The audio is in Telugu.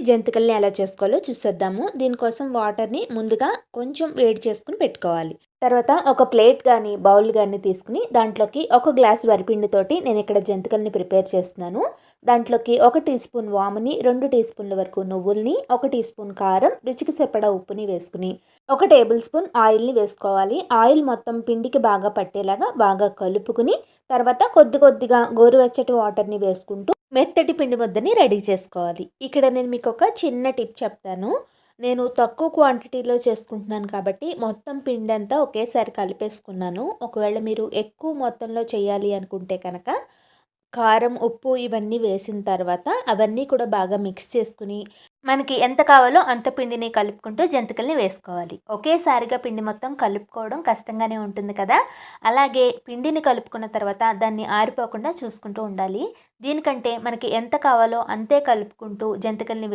జంతికల్ని ఎలా చేసుకోవాలో చూసేద్దాము. దీనికోసం వాటర్‌ని ముందుగా కొంచెం వేడి చేసుకొని పెట్టుకోవాలి. తర్వాత ఒక ప్లేట్ గానీ, బౌల్ గానీ తీసుకొని దాంట్లోకి ఒక గ్లాస్ వరిపిండితోటి నేనిక్కడ జంతికల్ని ప్రిపేర్ చేస్తున్నాను. దాంట్లోకి 1 టీ స్పూన్ వాముని, 2 టీ స్పూన్ల వరకు నువ్వుల్ని, 1 టీ స్పూన్ కారం, రుచికి సరిపడా ఉప్పుని వేసుకొని, 1 టేబుల్ స్పూన్ ఆయిల్‌ని వేసుకోవాలి. ఆయిల్ మొత్తం పిండికి బాగా పట్టేలాగా బాగా కలుపుకొని, తర్వాత కొద్ది కొద్దిగా గోరువెచ్చటి వాటర్‌ని వేసుకుంటూ మెత్తటి పిండి ముద్దని రెడీ చేసుకోవాలి. ఇక్కడ నేను మీకొక చిన్న టిప్ చెప్తాను. నేను తక్కువ క్వాంటిటీలో చేసుకుంటున్నాను కాబట్టి మొత్తం పిండంతా ఒకేసారి కలిపేసుకున్నాను. ఒకవేళ మీరు ఎక్కువ మొత్తంలో చేయాలి అనుకుంటే కనుక కారం, ఉప్పు ఇవన్నీ వేసిన తర్వాత అవన్నీ కూడా బాగా మిక్స్ చేసుకొని, మనకి ఎంత కావాలో అంత పిండిని కలుపుకుంటూ జంతికల్ని వేసుకోవాలి. ఒకేసారిగా పిండి మొత్తం కలుపుకోవడం కష్టంగానే ఉంటుంది కదా! అలాగే పిండిని కలుపుకున్న తర్వాత దాన్ని ఆరిపోకుండా చూసుకుంటూ ఉండాలి. దీనికంటే మనకి ఎంత కావాలో అంతే కలుపుకుంటూ జంతికల్ని